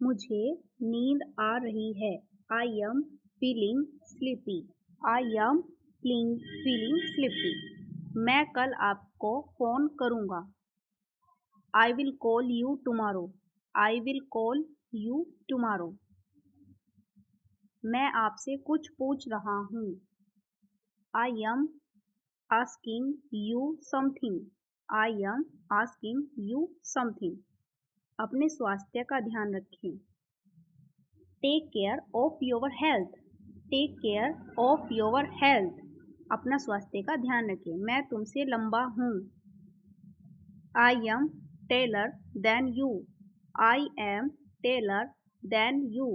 मुझे नींद आ रही है। I am feeling sleepy. I am feeling sleepy. मैं कल आपको फ़ोन करूँगा। I will call you tomorrow. I will call you tomorrow. मैं आपसे कुछ पूछ रहा हूँ। I am asking you something. I am asking you something. अपने स्वास्थ्य का ध्यान रखें। Take care of your health. Take care of your health. अपना स्वास्थ्य का ध्यान रखें। मैं तुमसे लंबा हूँ। I am taller than you. I am taller than you.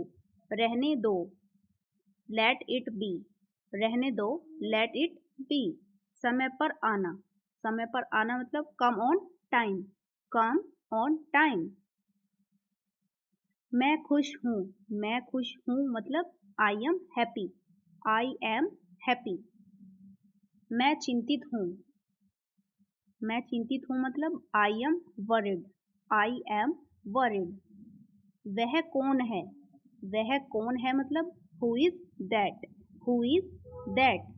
रहने दो। Let it be. रहने दो। Let it be. समय पर आना। समय पर आना मतलब come on time. Come on time. मैं खुश हूँ। मैं खुश हूँ मतलब I am happy. I am happy. मैं चिंतित हूँ। मैं चिंतित हूँ मतलब I am worried. I am worried. वह कौन है। वह कौन है मतलब who is that. Who is that.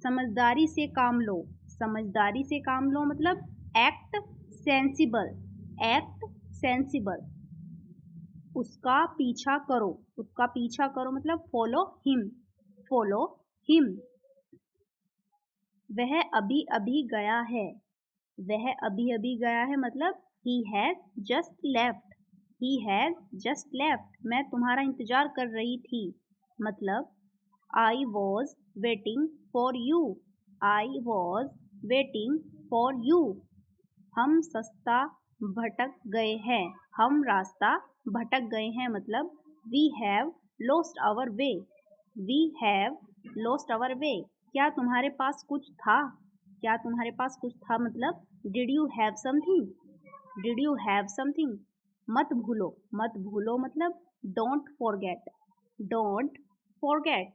समझदारी से काम लो। समझदारी से काम लो मतलब एक्ट सेंसिबल। Act sensible. उसका पीछा करो। उसका पीछा करो मतलब फॉलो हिम। Follow him. वह अभी अभी गया है। वह अभी अभी गया है मतलब he has just left. He has just left. मैं तुम्हारा इंतजार कर रही थी मतलब I was waiting for you. I was waiting for you. हम सस्ता भटक गए हैं। हम रास्ता भटक गए हैं मतलब we have lost our way. We have lost our way. क्या तुम्हारे पास कुछ था। क्या तुम्हारे पास कुछ था मतलब did you have something. Did you have something. मत भूलो। मत भूलो मतलब डोंट फॉरगेट। Don't forget.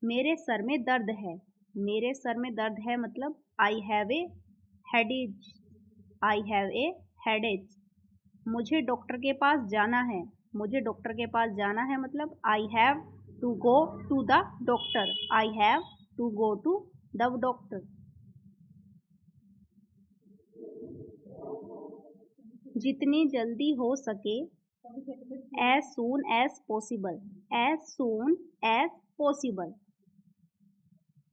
मेरे सर में दर्द है। मेरे सर में दर्द है मतलब I have a हेडेज। I have a हेडेज। मुझे डॉक्टर के पास जाना है। मुझे डॉक्टर के पास जाना है मतलब I have to go to the doctor. I have to go to the doctor. जितनी जल्दी हो सके। As soon as possible. As soon as possible.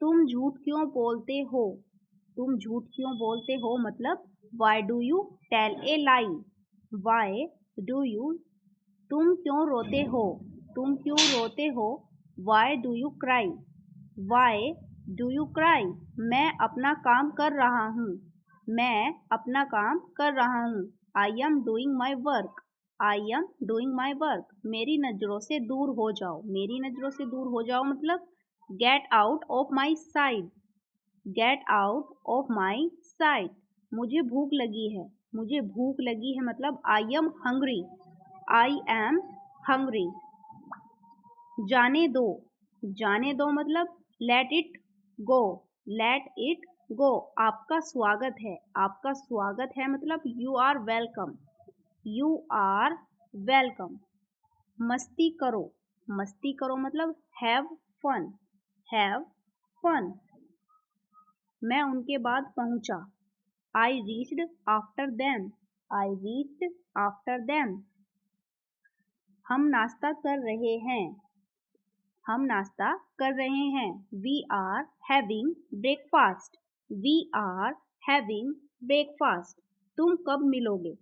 तुम झूठ क्यों बोलते हो। तुम झूठ क्यों बोलते हो मतलब why do you tell a lie. Why do you. तुम क्यों रोते हो। तुम क्यों रोते हो। Why do you cry. Why do you cry. मैं अपना काम कर रहा हूँ। मैं अपना काम कर रहा हूँ। I am doing my work. I am doing my work. मेरी नज़रों से दूर हो जाओ। मेरी नज़रों से दूर हो जाओ मतलब get out of my side. Get out of my side. मुझे भूख लगी है। मुझे भूख लगी है मतलब I am hungry. I am hungry. जाने दो। जाने दो मतलब let it go. Let it go. आपका स्वागत है। आपका स्वागत है मतलब you are welcome. You are welcome. मस्ती करो। मस्ती करो मतलब हैव फन। Have fun. मैं उनके बाद पहुंचा। I reached after them. I reached after them. हम नाश्ता कर रहे हैं। हम नाश्ता कर रहे हैं। We are having breakfast. We are having breakfast. तुम कब मिलोगे।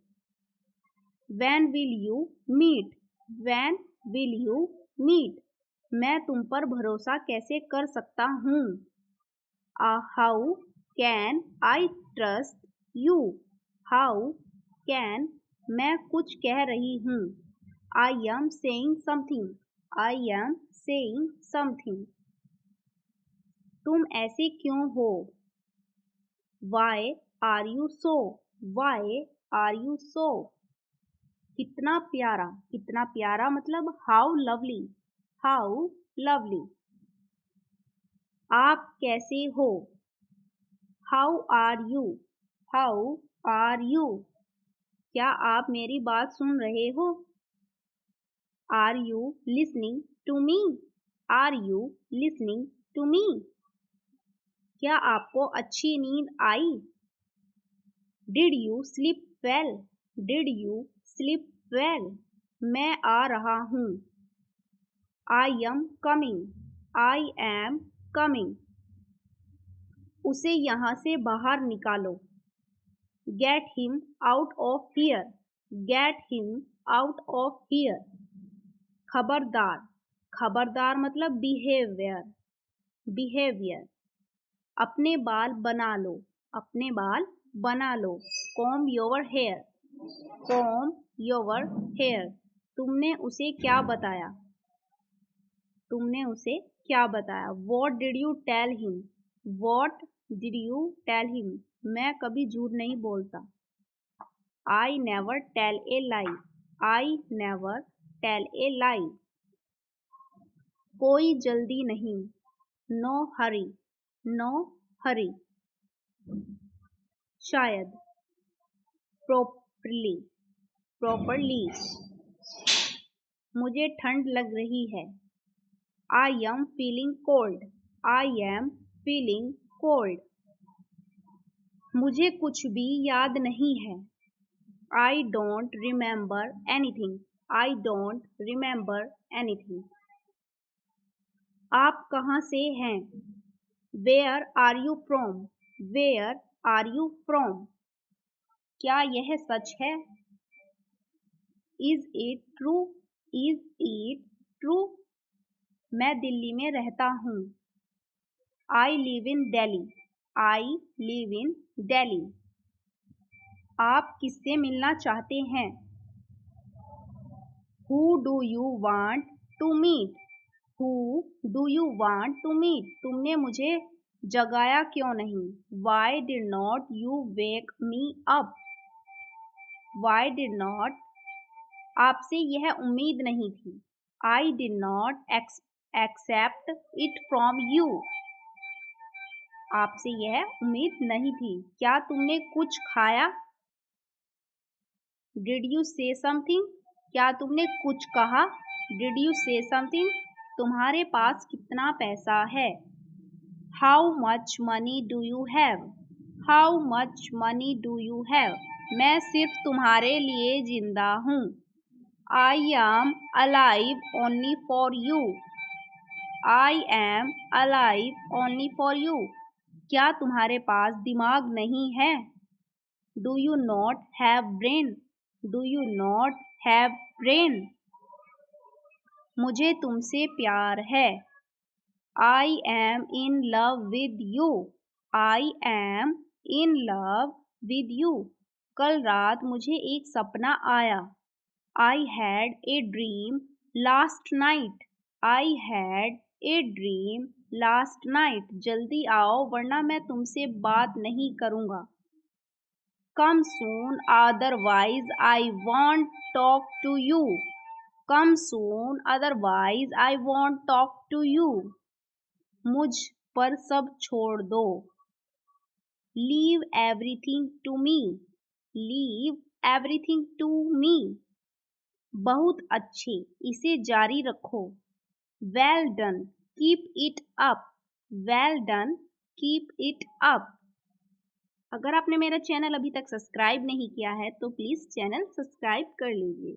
When will you meet. When will you meet. मैं तुम पर भरोसा कैसे कर सकता हूँ। How can I trust you. How can. मैं कुछ कह रही हूँ। I am saying something. I am saying something. तुम ऐसे क्यों हो। Why are you so. Why are you so. कितना प्यारा। कितना प्यारा मतलब हाउ लवली। How lovely. आप कैसे हो। How are you. How are you. क्या आप मेरी बात सुन रहे हो। Are you listening to me? Are you listening to me? क्या आपको अच्छी नींद आई? Did you sleep well? Did you sleep well? मैं आ रहा हूँ। I am coming. I am coming. उसे यहाँ से बाहर निकालो। Get him out of here. Get him out of here. खबरदार। खबरदार मतलब बिहेवियर। बिहेवियर। अपने बाल बना लो। अपने बाल बना लो। Comb your hair. Comb your hair. तुमने उसे क्या बताया? तुमने उसे क्या बताया? What did you tell him? What did you tell him? मैं कभी झूठ नहीं बोलता। I never tell a lie. I never tell a lie. कोई जल्दी नहीं। No hurry. No hurry. शायद। प्रॉपरली। प्रॉपरली। मुझे ठंड लग रही है। I am feeling cold. I am feeling cold. मुझे कुछ भी याद नहीं है। I don't remember anything. I don't remember anything. आप कहाँ से हैं? Where are you from? Where are you from? क्या यह सच है? Is it true? Is it true? मैं दिल्ली में रहता हूँ। I live in Delhi. I live in Delhi. आप किससे मिलना चाहते हैं? Who do you want to meet? Who do you want to meet? तुमने मुझे जगाया क्यों नहीं? Why did not you wake me up? Why did not? आपसे यह उम्मीद नहीं थी। I did not except it from you. आपसे यह उम्मीद नहीं थी। क्या तुमने कुछ खाया? Did you say something? क्या तुमने कुछ कहा? Did you say something? तुम्हारे पास कितना पैसा है? How much money do you have? How much money do you have? मैं सिर्फ तुम्हारे लिए जिंदा हूँ। I am alive only for you. I am alive only for you. क्या तुम्हारे पास दिमाग नहीं है? Do you not have brain? Do you not have brain? मुझे तुमसे प्यार है। I M in love with you. I M in love with you. कल रात मुझे एक सपना आया। I had a dream last night. I had a dream last night. जल्दी आओ वरना मैं तुमसे बात नहीं करूँगा। कम soon otherwise I won't talk to you. Come soon otherwise I won't talk to you. मुझ पर सब छोड़ दो। Leave everything to me. Leave everything to me. बहुत अच्छे, इसे जारी रखो। Well done, keep it up. Well done, keep it up. अगर आपने मेरा चैनल अभी तक सब्सक्राइब नहीं किया है तो प्लीज़ चैनल सब्सक्राइब कर लीजिए।